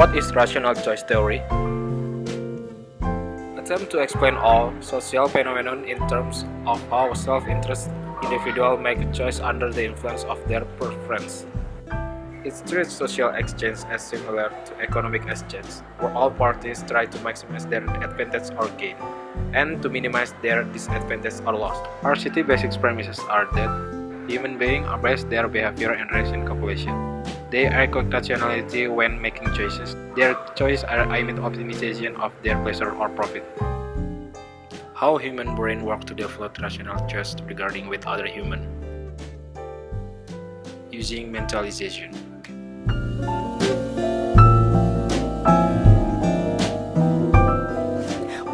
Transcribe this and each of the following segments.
What is rational choice theory? Attempt to explain all social phenomena in terms of how self-interest individuals make a choice under the influence of their preference. It treats social exchange as similar to economic exchange, where all parties try to maximize their advantage or gain, and to minimize their disadvantage or loss. RCT basic premises are that human beings are based their behavior and reason calculation. They record rationality when making choices. Their choices are aimed at optimization of their pleasure or profit. How human brain work to develop rational choice regarding with other human? Using mentalization.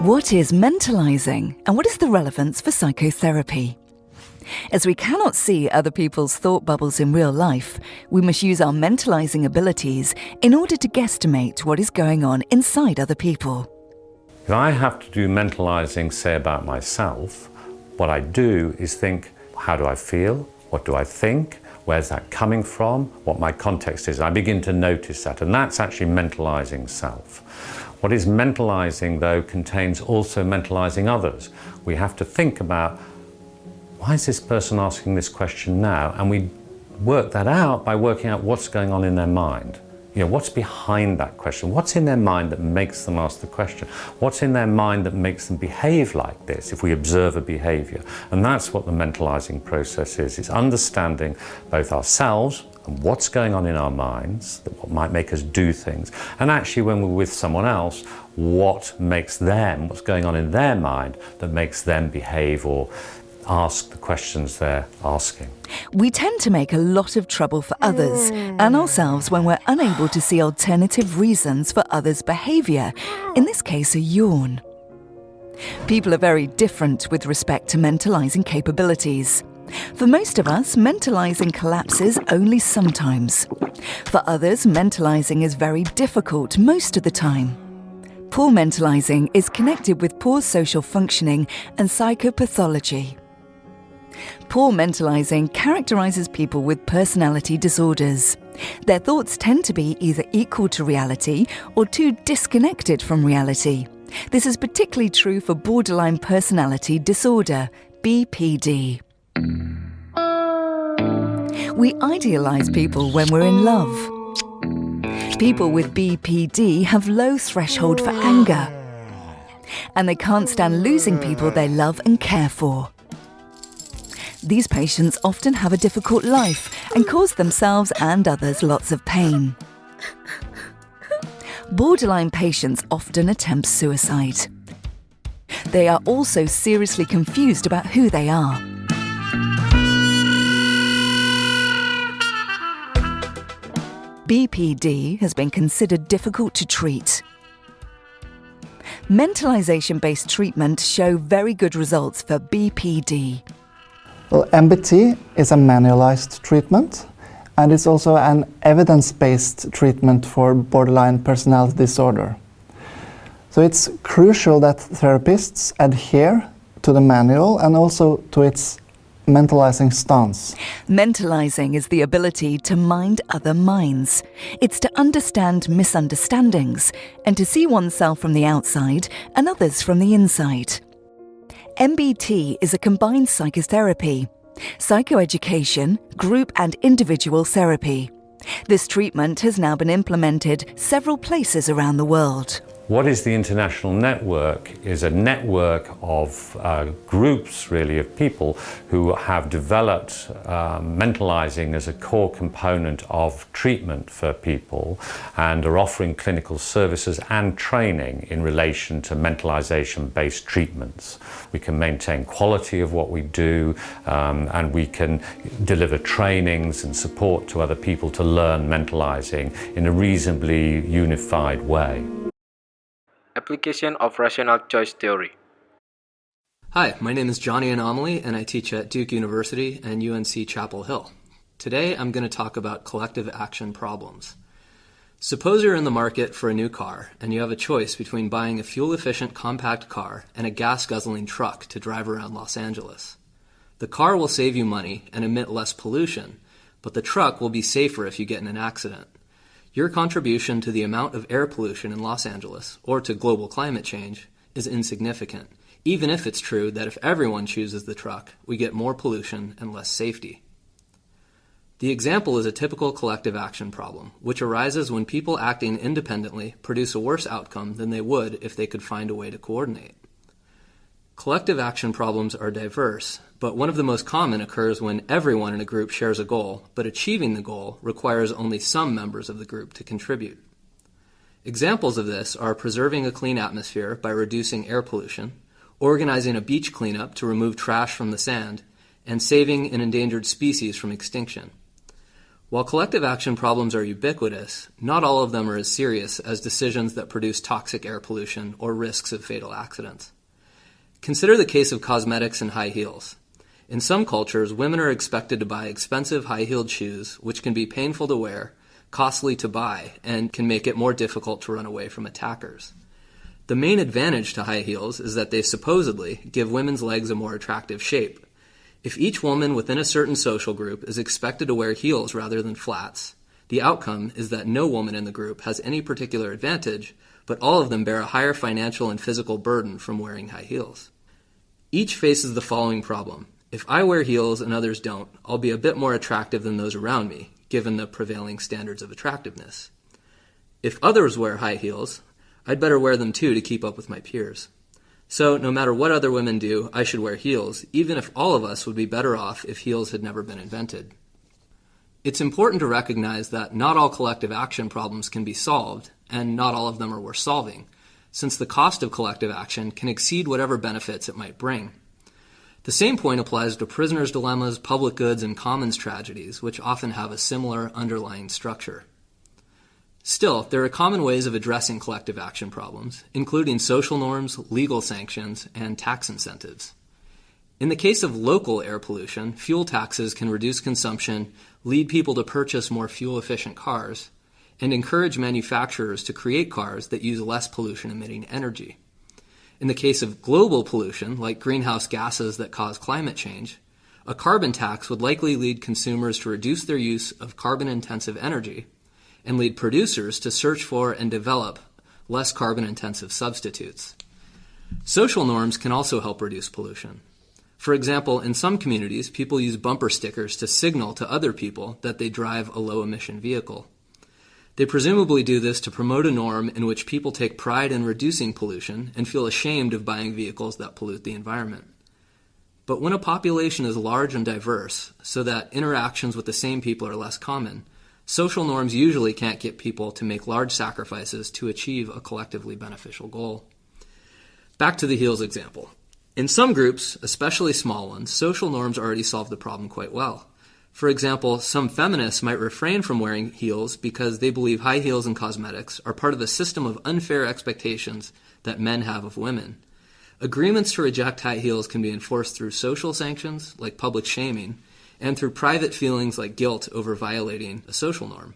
What is mentalizing, and what is the relevance for psychotherapy? As we cannot see other people's thought bubbles in real life, we must use our mentalizing abilities in order to guesstimate what is going on inside other people. If I have to do mentalizing, say, about myself, what I do is think, how do I feel? What do I think? Where's that coming from? What my context is. I begin to notice that, and that's actually mentalizing self. What is mentalizing, though, contains also mentalizing others. We have to think about, why is this person asking this question now? And we work that out by working out what's going on in their mind. You know, what's behind that question? What's in their mind that makes them ask the question? What's in their mind that makes them behave like this if we observe a behavior? And that's what the mentalizing process is. It's understanding both ourselves and what's going on in our minds, what might make us do things, and actually when we're with someone else, what makes them, what's going on in their mind that makes them behave or ask the questions they're asking. We tend to make a lot of trouble for others and ourselves when we're unable to see alternative reasons for others' behaviour, in this case a yawn. People are very different with respect to mentalising capabilities. For most of us, mentalising collapses only sometimes. For others, mentalising is very difficult most of the time. Poor mentalising is connected with poor social functioning and psychopathology. Poor mentalizing characterizes people with personality disorders. Their thoughts tend to be either equal to reality or too disconnected from reality. This is particularly true for borderline personality disorder, BPD. We idealize people when we're in love. People with BPD have low threshold for anger, and they can't stand losing people they love and care for. These patients often have a difficult life and cause themselves and others lots of pain. Borderline patients often attempt suicide. They are also seriously confused about who they are. BPD has been considered difficult to treat. Mentalization-based treatment show very good results for BPD. Well, MBT is a manualized treatment, and it's also an evidence-based treatment for borderline personality disorder. So it's crucial that therapists adhere to the manual and also to its mentalizing stance. Mentalizing is the ability to mind other minds. It's to understand misunderstandings and to see oneself from the outside and others from the inside. MBT is a combined psychotherapy, psychoeducation, group and individual therapy. This treatment has now been implemented several places around the world. What is the International Network is a network of groups, really, of people who have developed mentalizing as a core component of treatment for people and are offering clinical services and training in relation to mentalization-based treatments. We can maintain quality of what we do and we can deliver trainings and support to other people to learn mentalizing in a reasonably unified way. Application of rational choice theory. Hi, my name is Johnny Anomaly and I teach at Duke University and UNC Chapel Hill. Today I'm going to talk about collective action problems. Suppose you're in the market for a new car and you have a choice between buying a fuel-efficient compact car and a gas-guzzling truck to drive around Los Angeles. The car will save you money and emit less pollution, but the truck will be safer if you get in an accident. your contribution to the amount of air pollution in Los Angeles, or to global climate change, is insignificant, even if it's true that if everyone chooses the truck, we get more pollution and less safety. The example is a typical collective action problem, which arises when people acting independently produce a worse outcome than they would if they could find a way to coordinate. Collective action problems are diverse, but one of the most common occurs when everyone in a group shares a goal, but achieving the goal requires only some members of the group to contribute. Examples of this are preserving a clean atmosphere by reducing air pollution, organizing a beach cleanup to remove trash from the sand, and saving an endangered species from extinction. While collective action problems are ubiquitous, not all of them are as serious as decisions that produce toxic air pollution or risks of fatal accidents. Consider the case of cosmetics and high heels. In some cultures, women are expected to buy expensive high-heeled shoes, which can be painful to wear, costly to buy, and can make it more difficult to run away from attackers. The main advantage to high heels is that they supposedly give women's legs a more attractive shape. If each woman within a certain social group is expected to wear heels rather than flats, the outcome is that no woman in the group has any particular advantage, but all of them bear a higher financial and physical burden from wearing high heels. Each faces the following problem. If I wear heels and others don't, I'll be a bit more attractive than those around me, given the prevailing standards of attractiveness. If others wear high heels, I'd better wear them too to keep up with my peers. So, no matter what other women do, I should wear heels, even if all of us would be better off if heels had never been invented. It's important to recognize that not all collective action problems can be solved, and not all of them are worth solving, since the cost of collective action can exceed whatever benefits it might bring. The same point applies to prisoners' dilemmas, public goods, and commons tragedies, which often have a similar underlying structure. Still, there are common ways of addressing collective action problems, including social norms, legal sanctions, and tax incentives. In the case of local air pollution, fuel taxes can reduce consumption, lead people to purchase more fuel-efficient cars, and encourage manufacturers to create cars that use less pollution-emitting energy. In the case of global pollution, like greenhouse gases that cause climate change, a carbon tax would likely lead consumers to reduce their use of carbon-intensive energy and lead producers to search for and develop less carbon-intensive substitutes. Social norms can also help reduce pollution. For example, in some communities, people use bumper stickers to signal to other people that they drive a low-emission vehicle. They presumably do this to promote a norm in which people take pride in reducing pollution and feel ashamed of buying vehicles that pollute the environment. But when a population is large and diverse, so that interactions with the same people are less common, social norms usually can't get people to make large sacrifices to achieve a collectively beneficial goal. Back to the heels example. In some groups, especially small ones, social norms already solve the problem quite well. For example, some feminists might refrain from wearing heels because they believe high heels and cosmetics are part of a system of unfair expectations that men have of women. Agreements to reject high heels can be enforced through social sanctions, like public shaming, and through private feelings like guilt over violating a social norm.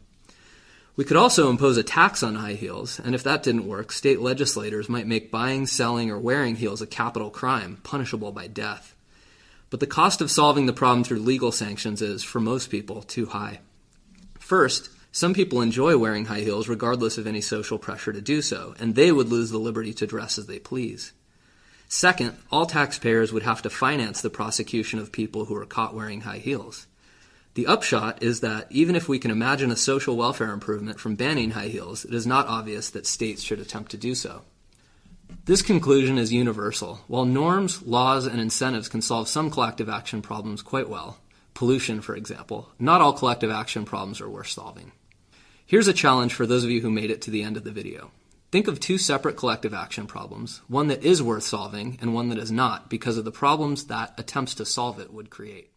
We could also impose a tax on high heels, and if that didn't work, state legislators might make buying, selling, or wearing heels a capital crime, punishable by death. But the cost of solving the problem through legal sanctions is, for most people, too high. First, some people enjoy wearing high heels regardless of any social pressure to do so, and they would lose the liberty to dress as they please. Second, all taxpayers would have to finance the prosecution of people who are caught wearing high heels. The upshot is that even if we can imagine a social welfare improvement from banning high heels, it is not obvious that states should attempt to do so. This conclusion is universal. While norms, laws, and incentives can solve some collective action problems quite well, pollution, for example, not all collective action problems are worth solving. Here's a challenge for those of you who made it to the end of the video. Think of two separate collective action problems, one that is worth solving and one that is not, because of the problems that attempts to solve it would create.